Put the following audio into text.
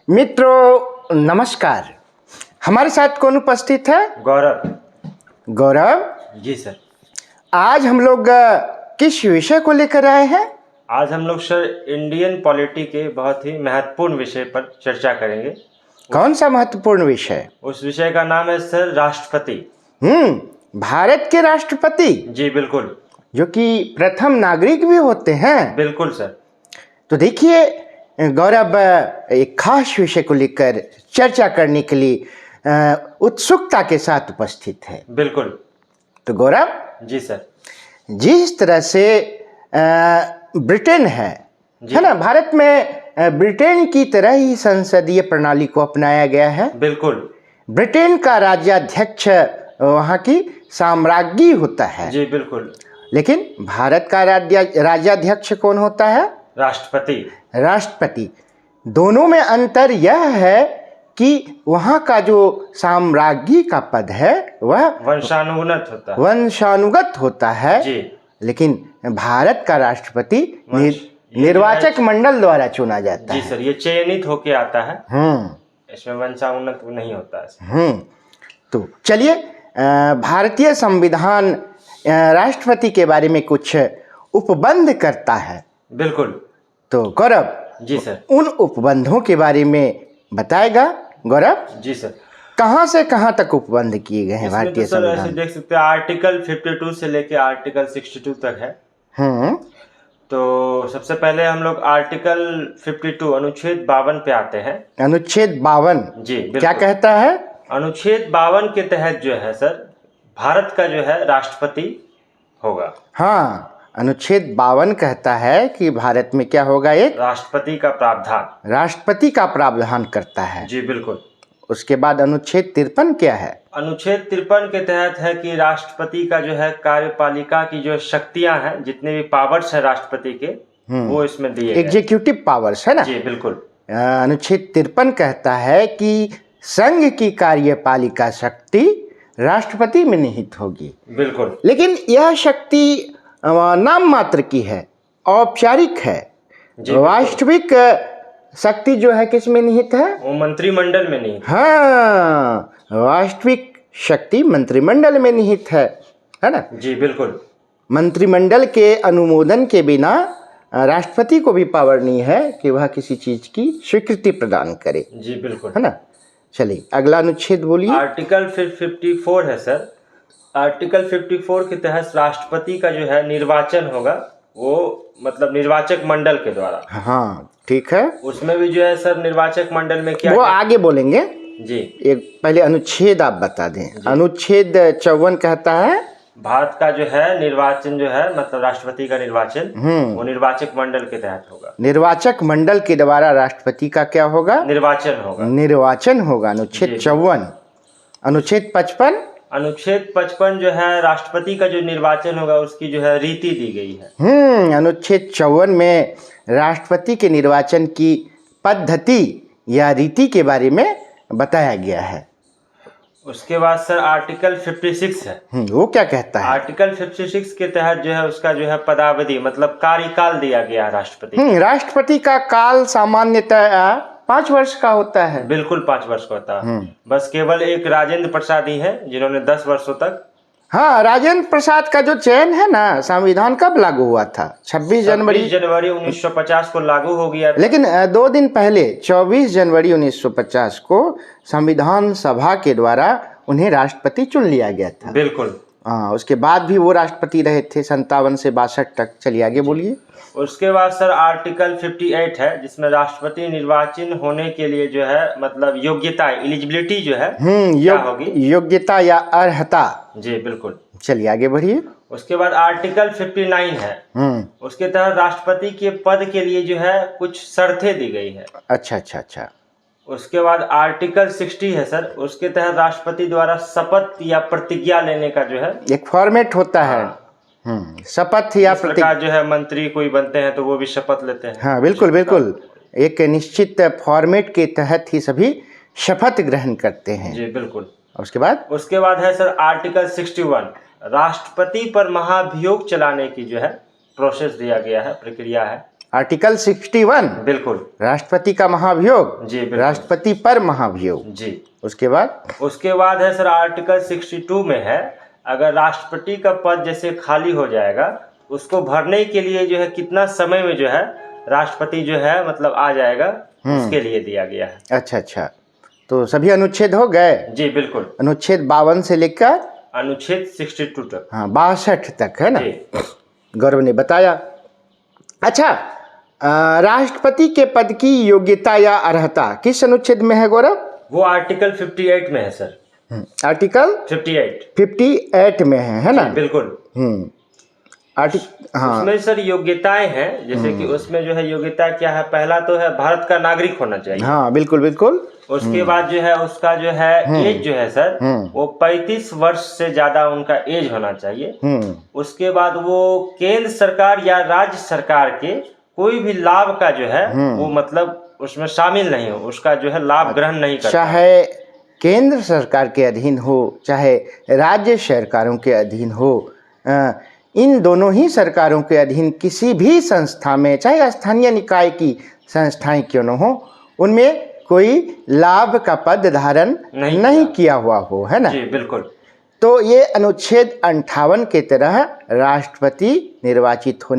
मित्रों नमस्कार। हमारे साथ कौन उपस्थित है? गौरव। गौरव जी सर। आज हम लोग किस विषय को लेकर आए हैं? आज हम लोग सर इंडियन पॉलिटी के बहुत ही महत्वपूर्ण विषय पर चर्चा करेंगे। कौन सा महत्वपूर्ण विषय? उस विषय का नाम है सर राष्ट्रपति। भारत के राष्ट्रपति? जी बिल्कुल। जो कि प्रथम नागरिक भी होते हैं। बिल्कुल सर। तो देखिए गौरव, एक खास विषय को लेकर चर्चा करने के लिए उत्सुकता के साथ उपस्थित है। बिल्कुल। तो गौरव जी सर। जिस तरह से ब्रिटेन है ना, भारत में ब्रिटेन की तरह ही संसदीय प्रणाली को अपनाया गया है। बिल्कुल। ब्रिटेन का राज्याध्यक्ष वहाँ की साम्राज्ञी होता है। जी बिल्कुल। लेकिन भारत का राज्याध्यक्ष कौन होता है? राष्ट्रपति। राष्ट्रपति। दोनों में अंतर यह है कि वहाँ का जो साम्राज्ञी का पद है वह वंशानुगत होता है जी। लेकिन भारत का राष्ट्रपति निर्वाचक मंडल द्वारा चुना जाता है। जी सर, ये चयनित होके आता है। इसमें वंशानुगत नहीं होता है। तो चलिए भारतीय संविधान राष्ट्रपति के बारे में कुछ उपबंध करता है। बिल्कुल। तो गौरव जी सर, उन उपबंधों के बारे में बताएगा? गौरव जी सर, कहाँ से कहाँ तक उपबंध किए गए हैं भारतीय संविधान? ऐसे देख सकते हैं आर्टिकल 52 से लेके आर्टिकल 62 तक है। तो सबसे पहले हम लोग आर्टिकल 52 अनुच्छेद 52 पे आते हैं। अनुच्छेद 52 जी क्या कहता है? अनुच्छेद 52 के तहत जो है सर, भारत का जो है राष्ट्रपति होगा। हाँ, अनुच्छेद 52 कहता है कि भारत में क्या होगा? एक राष्ट्रपति का प्रावधान। राष्ट्रपति का प्रावधान करता है। जी बिल्कुल। उसके बाद अनुच्छेद 53 क्या है? अनुच्छेद 53 के तहत है कि राष्ट्रपति का जो है कार्यपालिका की जो शक्तियां हैं, जितने भी पावर्स है राष्ट्रपति के, वो इसमें दिए गए। एग्जीक्यूटिव पावर्स है ना? जी बिल्कुल। अनुच्छेद 53 कहता है कि संघ की कार्यपालिका शक्ति राष्ट्रपति में निहित होगी। बिल्कुल। लेकिन यह शक्ति नाम मात्र की है, औपचारिक है। वास्तविक शक्ति जो है किस में निहित है? वो मंत्रिमंडल में निहित। हाँ, वास्तविक शक्ति मंत्रिमंडल में निहित है ना? जी बिल्कुल। मंत्रिमंडल के अनुमोदन के बिना राष्ट्रपति को भी पावर नहीं है कि वह किसी चीज की स्वीकृति प्रदान करे। जी बिल्कुल, है ना? चलिए अगला अनुच्छेद बोलिए। आर्टिकल 54 है सर। आर्टिकल 54 के तहत राष्ट्रपति का जो है निर्वाचन होगा, वो मतलब निर्वाचक मंडल के द्वारा। हाँ ठीक है। उसमें भी जो है सर निर्वाचक मंडल में क्या वो आगे बोलेंगे। जी, एक पहले अनुच्छेद आप बता दें। अनुच्छेद 54 कहता है भारत का जो है निर्वाचन जो है, मतलब राष्ट्रपति का निर्वाचन वो निर्वाचक मंडल के तहत होगा। निर्वाचक मंडल के द्वारा राष्ट्रपति का क्या होगा? निर्वाचन होगा। निर्वाचन होगा। अनुच्छेद 54। अनुच्छेद 55। अनुच्छेद 55 जो है राष्ट्रपति का जो निर्वाचन होगा उसकी जो है रीति दी गई है। अनुच्छेद 54 में राष्ट्रपति के निर्वाचन की पद्धति या रीति के बारे में बताया गया है। उसके बाद सर आर्टिकल 56 है। वो क्या कहता है? आर्टिकल 56 के तहत जो है उसका जो है पदावधि मतलब कार्यकाल दिया गया राष्ट्रपति। राष्ट्रपति का काल सामान्यतः 5 वर्ष का होता है। बिल्कुल 5 वर्ष का होता है। बस केवल एक राजेंद्र प्रसाद ही है जिन्होंने 10 वर्षों तक। हाँ, राजेंद्र प्रसाद का जो चयन है ना, संविधान कब लागू हुआ था? 26 जनवरी 1950 को लागू हो गया। लेकिन 2 दिन पहले 24 जनवरी 1950 को संविधान सभा के द्वारा उन्हें राष्ट्रपति चुन लिया गया था। बिल्कुल। हाँ, उसके बाद भी वो राष्ट्रपति रहे थे 57 से 62 तक। चलिए आगे बोलिए। उसके बाद सर आर्टिकल 58 है जिसमें राष्ट्रपति निर्वाचन होने के लिए जो है मतलब योग्यता, एलिजिबिलिटी जो है क्या होगी? योग्यता या अर्हता। जी बिल्कुल। चलिए आगे बढ़िए। उसके बाद आर्टिकल 59 है। उसके तहत राष्ट्रपति के पद के लिए जो है कुछ शर्तें दी गई है। अच्छा। उसके बाद आर्टिकल 60 है सर। उसके तहत राष्ट्रपति द्वारा शपथ या प्रतिज्ञा लेने का जो है एक फॉर्मेट होता है। शपथ या प्रतिज्ञा जो है, मंत्री कोई बनते हैं तो वो भी शपथ लेते हैं। हाँ बिल्कुल। एक निश्चित फॉर्मेट के तहत ही सभी शपथ ग्रहण करते हैं। जी बिल्कुल। उसके बाद है सर आर्टिकल 61, राष्ट्रपति पर महाभियोग चलाने की जो है प्रोसेस दिया गया है, प्रक्रिया है। आर्टिकल 61 बिल्कुल राष्ट्रपति का महाभियोग, जी बिल्कुल राष्ट्रपति पर महाभियोग। जी। उसके बाद है सर आर्टिकल 62 में है, अगर राष्ट्रपति का पद जैसे खाली हो जाएगा, उसको भरने के लिए जो है कितना समय में जो है राष्ट्रपति जो है मतलब आ जाएगा, उसके लिए दिया गया है। अच्छा अच्छा, तो सभी अनुच्छेद हो गए? जी बिल्कुल, अनुच्छेद 52 से लेकर अनुच्छेद 62 तक, हाँ 62 तक है ना, जी। गौरव ने बताया। अच्छा, राष्ट्रपति के पद की योग्यता या अर्हता किस अनुच्छेद में है गौरव? वो आर्टिकल 58 में है सर, आर्टिकल 58 में है ना? बिल्कुल। हाँ, उसमें सर योग्यताएं हैं, जैसे कि उसमें जो है योग्यता क्या है, पहला तो है भारत का नागरिक होना चाहिए। हाँ बिल्कुल बिल्कुल। उसके बाद जो है उसका जो है एज जो है सर वो 35 वर्ष से ज्यादा उनका एज होना चाहिए। उसके बाद वो केंद्र सरकार या राज्य सरकार के कोई भी लाभ का जो है वो मतलब उसमें शामिल नहीं हो, उसका जो है लाभ ग्रहण नहीं करता, चाहे केंद्र सरकार के अधीन हो चाहे राज्य सरकारों के अधीन हो, इन दोनों ही सरकारों के अधीन किसी भी संस्था में, चाहे स्थानीय निकाय की संस्थाएं क्यों न हो, उनमें कोई लाभ का पद धारण नहीं किया हुआ हो, है ना? जी बिल्कुल। तो ये अनुच्छेद 58 के तरह राष्ट्रपति निर्वाचित होने